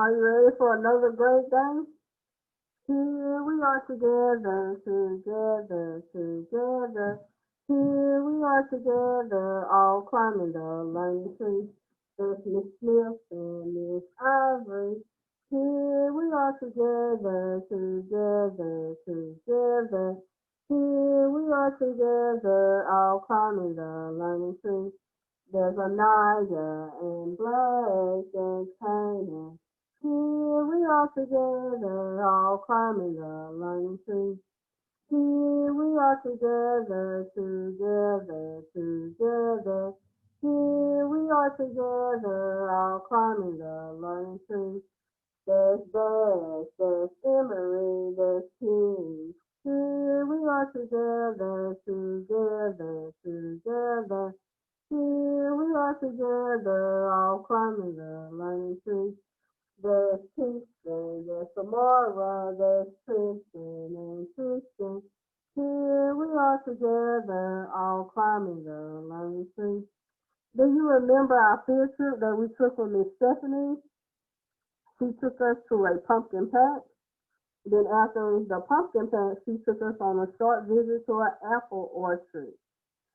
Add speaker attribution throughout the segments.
Speaker 1: Are you ready for another great game? Here we are together, together, together. Here we are together, all climbing the learning tree. There's Miss Smith and Miss Ivory. Here we are together, together, together. Here we are together, all climbing the learning tree. There's Anaya and Blake and Canaan. Here we are together, all climbing the learning tree. Here we are together, together, together. Here we are together, all climbing the learning tree. There's Bess, there's Emery, there's King. Here we are together, together, together. Here we are together, all climbing the learning tree. There's Kingston, there's Samara, there's Tristan and Tristan. Here we are together, all climbing the learning tree. Do you remember our field trip that we took with Miss Stephanie? She took us to a pumpkin patch. Then after the pumpkin patch, she took us on a short visit to an apple orchard.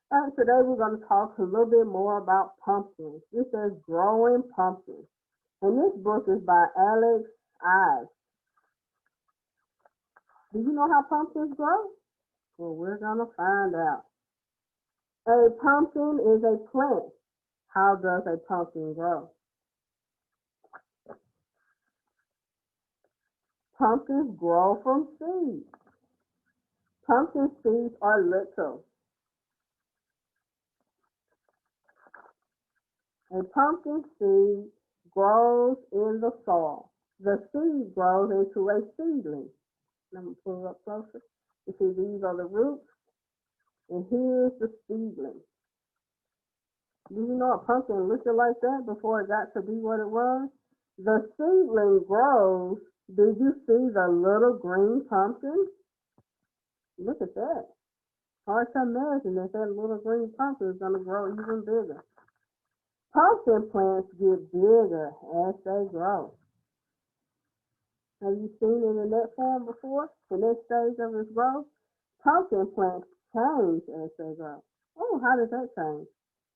Speaker 1: And today we're going to talk a little bit more about pumpkins. This says Growing Pumpkins. And this book is by Alex Ives. Do you know how pumpkins grow? Well, we're going to find out. A pumpkin is a plant. How does a pumpkin grow? Pumpkins grow from seeds. Pumpkin seeds are little. A pumpkin seed grows in the soil. The seed grows into a seedling. Let me pull it up closer. You see, these are the roots, and here's the seedling. Do you know a pumpkin looked like that before it got to be what it was? The seedling grows. Did you see the little green pumpkin? Look at that. Hard to imagine that little green pumpkin is going to grow even bigger. Pumpkin plants get bigger as they grow. Have you seen it in that form before? The next stage of its growth? Pumpkin plants change as they grow. Oh, how does that change?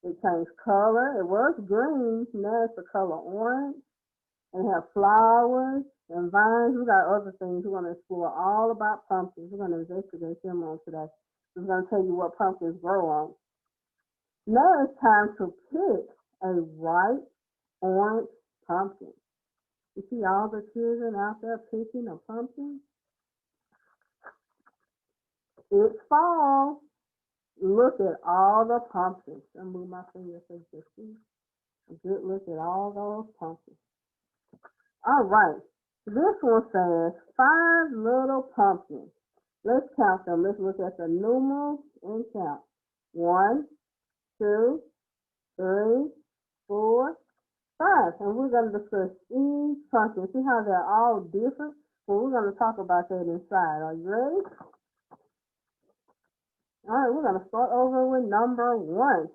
Speaker 1: It changed color. It was green. Now it's the color orange. And have flowers and vines. We got other things. We're going to explore all about pumpkins. We're going to investigate them on today. We're going to tell you what pumpkins grow on. Now it's time to pick a ripe orange pumpkin. You see all the children out there picking a pumpkin? It's fall. Look at all the pumpkins. I'll move my finger so you can see. A good look at all those pumpkins. All right. This one says 5 little pumpkins. Let's count them. Let's look at the numerals and count. 1, 2, 3, 4, 5. And we're going to discuss each pumpkin. See how they're all different? Well, we're going to talk about that inside. Are you ready? All right, we're going to start over with number 1.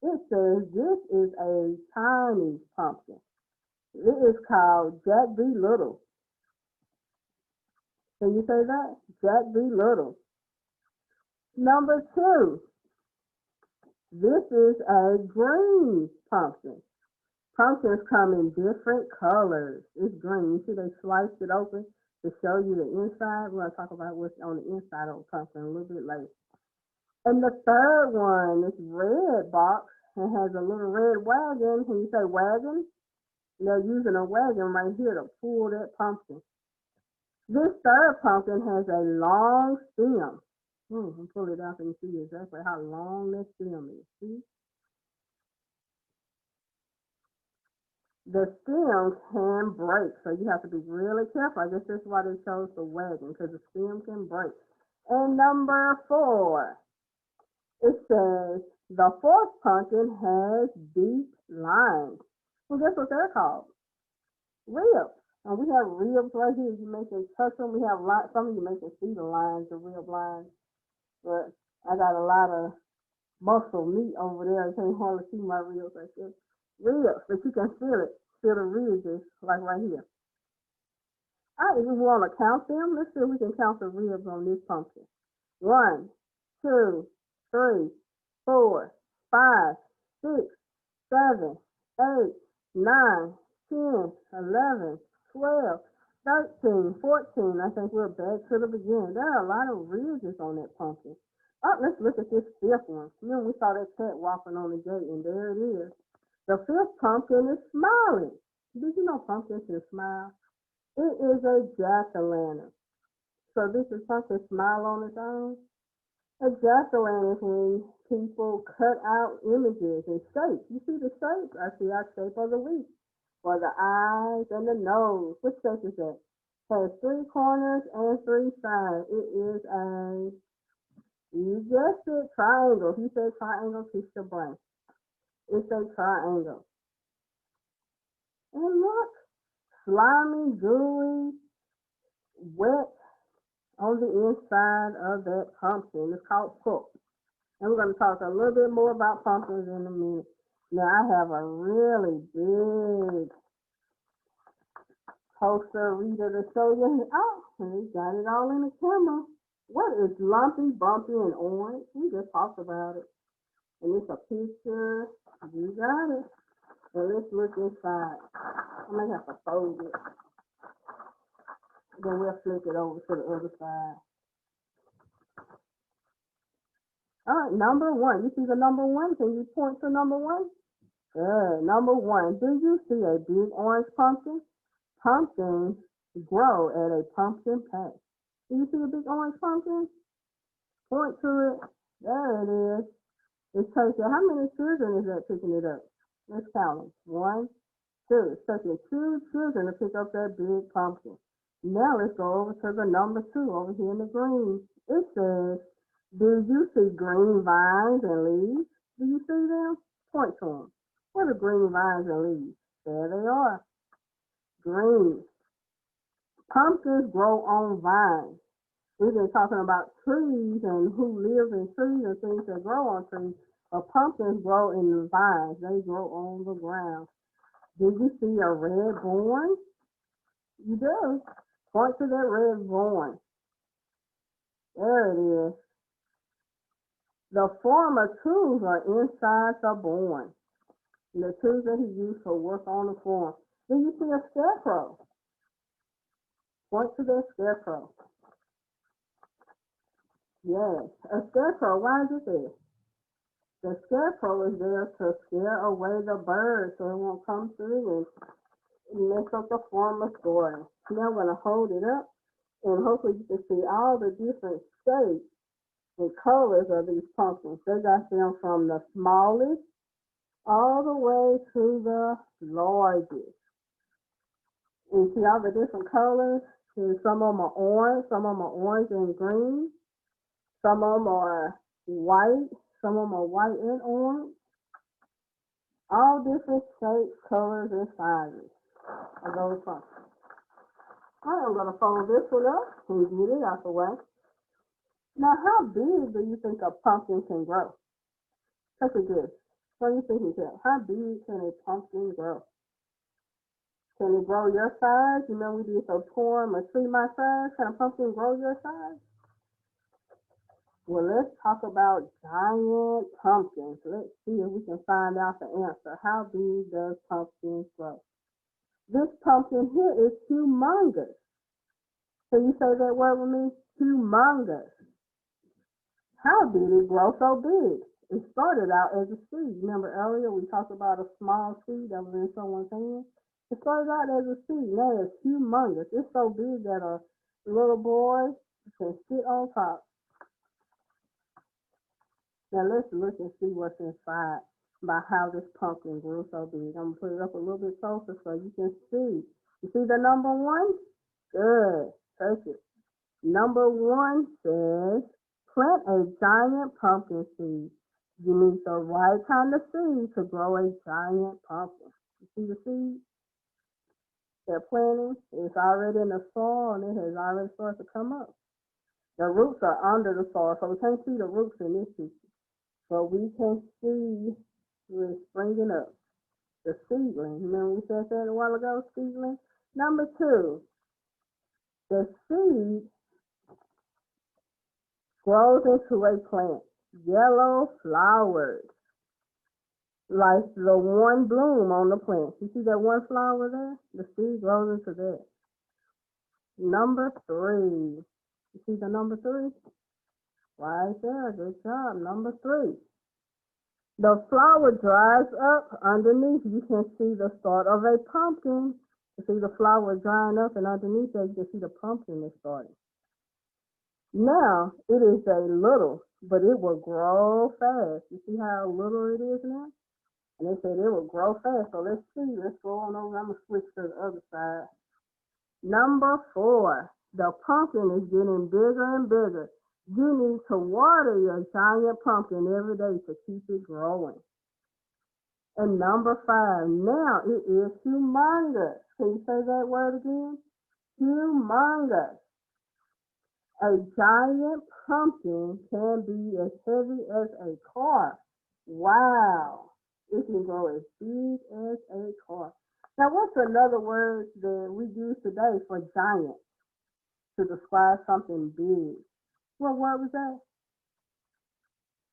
Speaker 1: It says this is a tiny pumpkin. It is called Jack B. Little. Can you say that? Jack B. Little. Number 2. This is a green pumpkin. Pumpkins come in different colors. It's green. You see they sliced it open to show you the inside. We're going to talk about what's on the inside of the pumpkin a little bit later. And the third one is red box and has a little red wagon. Can you say wagon? They're using a wagon right here to pull that pumpkin. This third pumpkin has a long stem. I'll pull it out and see exactly how long that stem is. See? The stem can break, so you have to be really careful. I guess that's why they chose the wagon, because the stem can break. And number 4, it says the fourth pumpkin has deep lines. Well, guess what they're called? Ribs. And we have ribs right here. You make them touch them. We have some of you make them see the lines, the rib lines. But I got a lot of muscle meat over there. You can't hardly see my ribs like this. Ribs, but you can feel it. Feel the ridges like right here. All right, if we want to count them, let's see if we can count the ribs on this pumpkin. 1, 2, 3, 4, 5, 6, 7, 8, 9, 10, 11, 12, 13, 14. I think we're back to the beginning. There are a lot of ridges on that pumpkin. Oh, let's look at this fifth one. Remember we saw that cat walking on the gate, and there it is. The fifth pumpkin is smiling. Did you know pumpkins can smile? It is a jack-o'-lantern. So this is pumpkin smile on its own. A jack-o'-lantern is when people cut out images and shapes. You see the shape? I see our shape of the week. For the eyes and the nose. What shape is that? Has 3 corners and 3 sides. It is a, you guessed it, triangle. If you say triangle, kiss your brain. It's a triangle. And look, slimy, gooey, wet on the inside of that pumpkin. It's called pulp. And we're going to talk a little bit more about pumpkins in a minute. Now, I have a really big poster reader to show you. Oh, we got it all in the camera. What is lumpy, bumpy, and orange? We just talked about it. And it's a picture. You got it. And let's look inside. I might have to fold it. Then we'll flip it over to the other side. All right, number 1. You see the number 1? Can you point to number 1? Good. Number 1. Do you see a big orange pumpkin? Pumpkins grow at a pumpkin patch. Do you see a big orange pumpkin? Point to it. There it is. It's taking, how many children is that picking it up? Let's count them. 1, 2. It's taking 2 children to pick up that big pumpkin. Now let's go over to the number 2 over here in the green. It says, do you see green vines and leaves? Do you see them? Point to them. What are green vines and leaves? There they are. Green. Pumpkins grow on vines. We've been talking about trees and who lives in trees and things that grow on trees. But pumpkins grow in vines. They grow on the ground. Did you see a red thorn? You do. Point to that red thorn. There it is. The former tools are inside the barn. The tools that he used to work on the farm. Do you see a scarecrow? Point to that scarecrow. Yes, a scarecrow. Why is it there? The scarecrow is there to scare away the birds so it won't come through and mess up the farmer's garden. Now I'm going to hold it up and hopefully you can see all the different shapes and colors of these pumpkins. They got them from the smallest all the way to the largest. And see all the different colors? And some of them are orange, some of them are orange and green, some of them are white, some of them are white and orange. All different shapes, colors, and sizes of those pumpkins. All right, I'm going to fold this one up and get it out the way. Now, how big do you think a pumpkin can grow? Take a guess. What do you think it can? How big can a pumpkin grow? Can it grow your size? You know, we did so torn a tree my size. Can a pumpkin grow your size? Well, let's talk about giant pumpkins. Let's see if we can find out the answer. How big does pumpkins grow? This pumpkin here is humongous. Can you say that word with me? Humongous. How did it grow so big? It started out as a seed. Remember earlier we talked about a small seed that was in someone's hand? It started out as a seed. Now it's humongous. It's so big that a little boy can sit on top. Now let's look and see what's inside by how this pumpkin grew so big. I'm going to put it up a little bit closer so you can see. You see the number 1? Good. Take it. Number 1 says, plant a giant pumpkin seed. You need the right kind of seed to grow a giant pumpkin. You see the seed? They're planting. It's already in the soil and it has already started to come up. The roots are under the soil, so we can't see the roots in this picture. But we can see it's springing up. The seedling. Remember we said that a while ago, seedling? Number 2. The seed grows into a plant. Yellow flowers, like the one bloom on the plant. You see that one flower there? The seed grows into that. Number 3. You see the number 3? Right there. Good job. Number 3. The flower dries up underneath. You can see the start of a pumpkin. You see the flower drying up, and underneath that, you can see the pumpkin is starting. Now, it is a little, but it will grow fast. You see how little it is now? And they said it will grow fast. So let's see. Let's go on over. I'm going to switch to the other side. Number 4. The pumpkin is getting bigger and bigger. You need to water your giant pumpkin every day to keep it growing. And number 5, now it is humongous. Can you say that word again? Humongous. A giant pumpkin can be as heavy as a car. Wow. It can grow as big as a car. Now, what's another word that we use today for giant to describe something big? What word was that?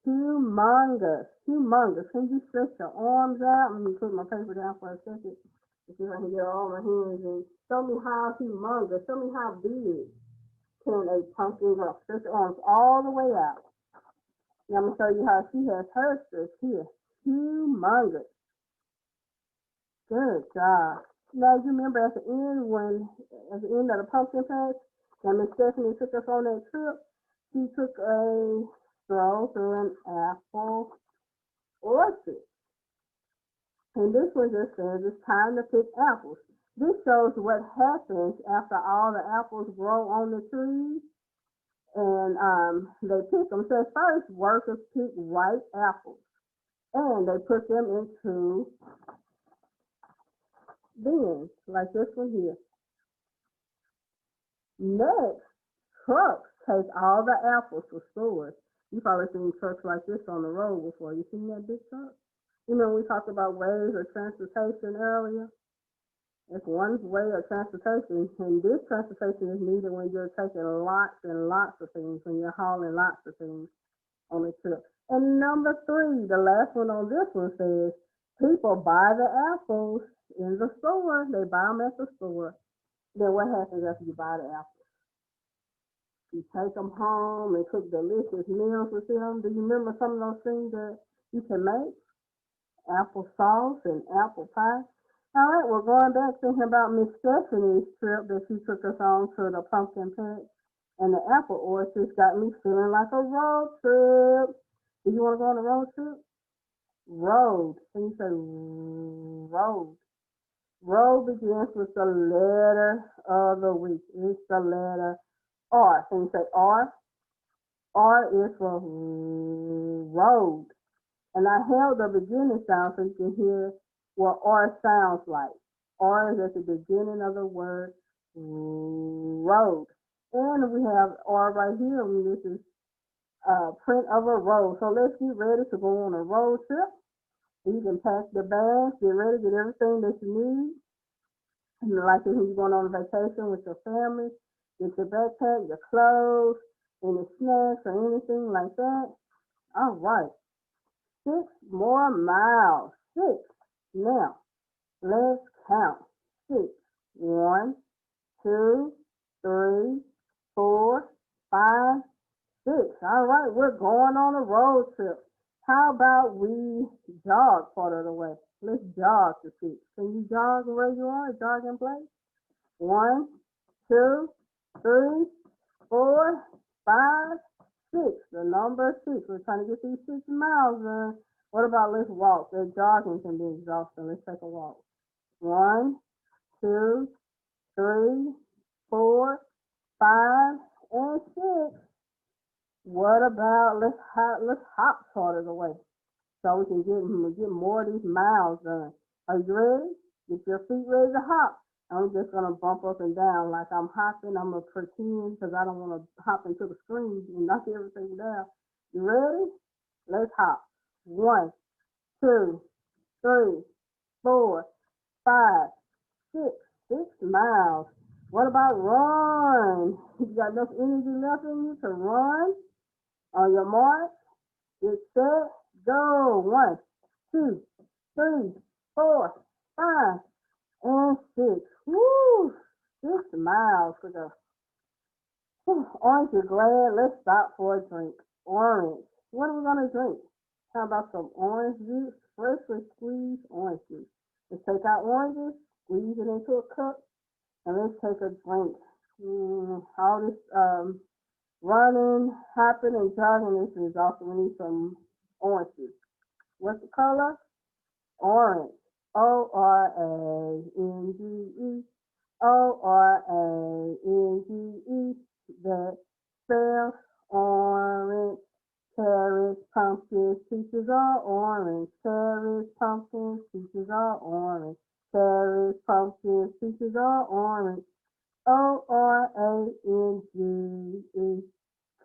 Speaker 1: Humongous. Humongous. Can you stretch your arms out? Let me put my paper down for a second to see if I can get all my hands in. Show me how humongous. Show me how big can a pumpkin grow. Stretch your arms all the way out. Now I'm going to show you how she has her stretch here. Humongous. Good job. Now you remember at the end of the pumpkin patch, now Miss Stephanie took us on that trip. She took a stroll through an apple orchard. And this one just says it's time to pick apples. This shows what happens after all the apples grow on the trees and they pick them. So first, workers pick ripe apples and they put them into bins like this one here. Next, trucks take all the apples to stores. You've probably seen trucks like this on the road before. You seen that big truck? You know, we talked about ways of transportation earlier. It's one way of transportation, and this transportation is needed when you're taking lots and lots of things, when you're hauling lots of things on a trip. And number 3, the last one on this one says, people buy the apples in the store. They buy them at the store. Then what happens after you buy the apples? You take them home and cook delicious meals with them. Do you remember some of those things that you can make? Apple sauce and apple pie. All right, we're going back thinking about Miss Stephanie's trip that she took us on to the pumpkin patch and the apple orchards. Got me feeling like a road trip. Do you want to go on a road trip? Road. Can you say road? Road begins with the letter of the week. It's the letter R. Can you say R? R is for road. And I held the beginning sound so you can hear what R sounds like. R is at the beginning of the word road. And we have R right here. And this is a print of a road. So let's get ready to go on a road trip. You can pack the bags, get ready, get everything that you need. And like if you're going on vacation with your family, get your backpack, your clothes, any snacks or anything like that. All right. 6 more miles. 6. Now, let's count. 6. 1, 2, 3, 4, 5, 6. All right, we're going on a road trip. How about we jog part of the way? Let's jog to 6. Can you jog where you are? Jog in place? 1, 2, 3, 4, 5, 6. The number 6. We're trying to get these 6 miles in. What about let's walk? That jogging can be exhausting. Let's take a walk. 1, 2, 3, 4, 5, and 6. What about let's hop part of the way so we can get more of these miles done. Are you ready? Get your feet ready to hop. I'm just gonna bump up and down like I'm hopping. I'm gonna pretend because I don't want to hop into the screen and knock everything down. You ready? Let's hop. 1, 2, 3, 4, 5, 6. 6 miles. What about run? You got enough energy left in you to run? On your mark, get set, go. 1, 2, 3, 4, 5, and 6. Woo! 6 miles to go. Orange, you're glad. Let's stop for a drink. Orange. What are we going to drink? How about some orange juice? Freshly squeezed orange juice. Let's take out oranges, squeeze it into a cup, and let's take a drink. All this running, hopping, and jogging is exhausting. We need some orange juice. What's the color? Orange. Orange. Orange. That spells orange. Carrots, pumpkins, peaches are orange. Carrots, pumpkins, peaches are orange. Carrots, pumpkins, peaches are orange. Orange.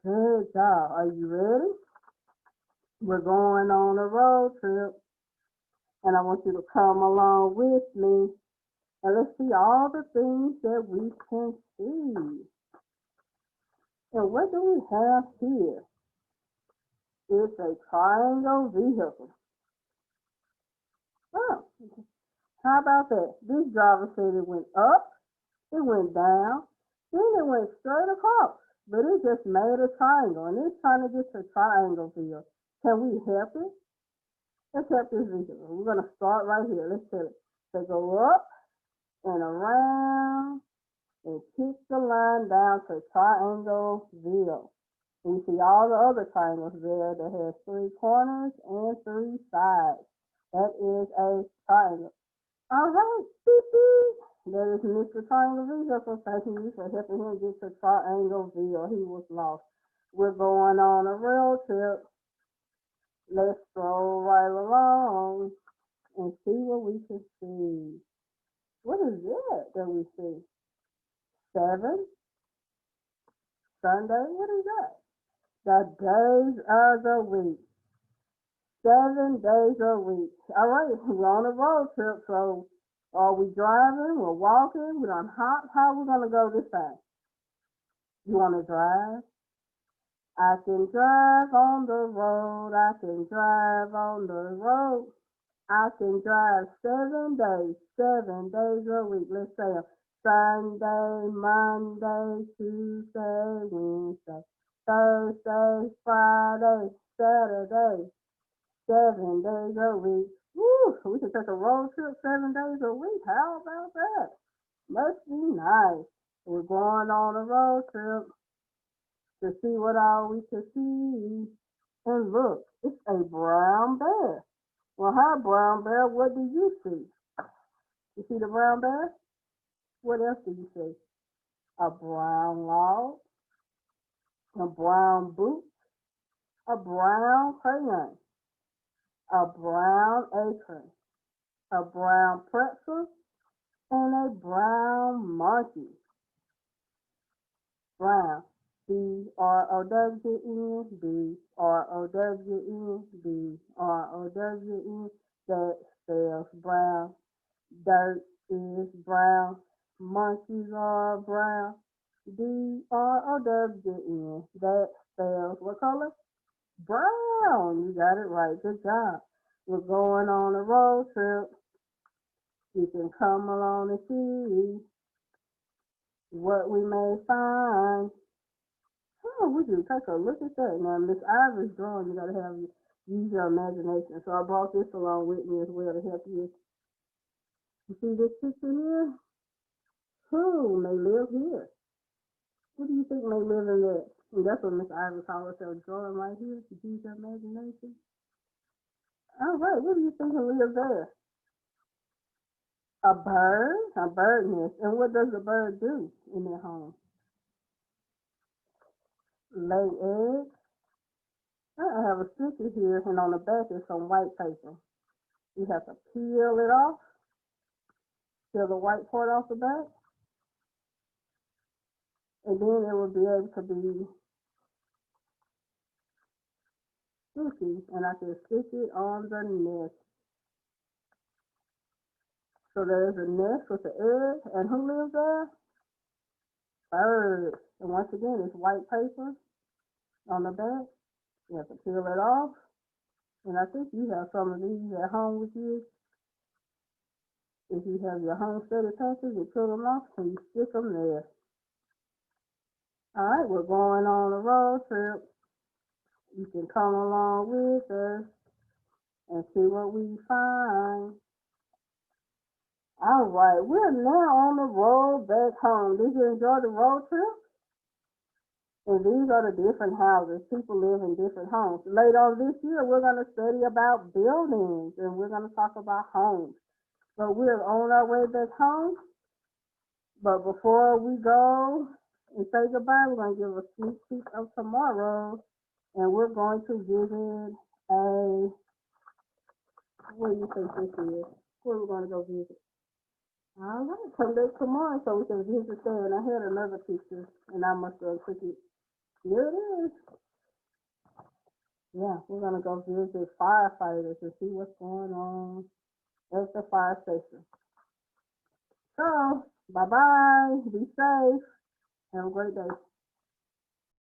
Speaker 1: Good job. Are you ready? We're going on a road trip, and I want you to come along with me. And let's see all the things that we can see. And what do we have here? It's a triangle vehicle. Oh, how about that? This driver said it went up, it went down, then it went straight across. But it just made a triangle, and it's trying to get to triangle field. Can we help it? Let's help this vehicle. We're going to start right here. Let's tell it. So go up and around and kick the line down to triangleville. We see all the other triangles there that has 3 corners and 3 sides. That is a triangle. All right, beep, beep. That is Mr. Triangle Vehicle. Thank you for helping him get to Triangleville. He was lost. We're going on a road trip. Let's stroll right along and see what we can see. What is that we see? 7, Sunday. What is that? The days of the week. 7 days a week. All right, we're on a road trip, so are we driving? We're walking? We're on hop? How are we going to go this time? You want to drive? I can drive on the road. I can drive on the road. I can drive 7 days, 7 days a week. Let's say Sunday, Monday, Tuesday, Wednesday, Thursday, Friday, Saturday. 7 days a week. Woo! We can take a road trip 7 days a week. How about that? Must be nice. We're going on a road trip to see what all we can see. And look, it's a brown bear. Well, hi, brown bear. What do you see? You see the brown bear? What else do you see? A brown log, a brown boot, a brown crayon, a brown apron, a brown pretzel, and a brown monkey. Brown. Brown. Brown. That spells brown. Dirt is brown. Monkeys are brown. Brown. That spells what color? Brown. You got it right. Good job. We're going on a road trip. You can come along and see what we may find. Oh, would you take a look at that? Now, Miss Ivory's drawing, you gotta use your imagination. So I brought this along with me as well to help you. You see this picture here? Who may live here? Who do you think may live in that? And that's what Miss Ivory calls herself drawing right here. Use your imagination. All right, what do you think will live there? A bird nest. And what does a bird do in their home? Lay eggs. I have a sticker here, and on the back is some white paper. You have to peel it off, peel the white part off the back, and then it will be able to be sticky, and I can stick it on the nest. So there's a nest with the egg, and who lives there? birds. And once again, it's white paper on the back. You have to peel it off. And I think you have some of these at home with you. If you have your home study pencils, you peel them off and you stick them there. All right, we're going on a road trip. You can come along with us and see what we find. All right, we're now on the road back home. Did you enjoy the road trip? And these are the different houses. People live in different homes. Later on this year, we're going to study about buildings and we're going to talk about homes. So we're on our way back home. But before we go and say goodbye, we're going to give a sneak peek of tomorrow. And we're going to visit what do you think this is? Where we're going to go visit? All right, come back tomorrow so we can visit there. And I had another picture, and I must have took it. Here it is. Yeah, we're going to go visit firefighters and see what's going on at the fire station. So, bye-bye. Be safe. Have a great day.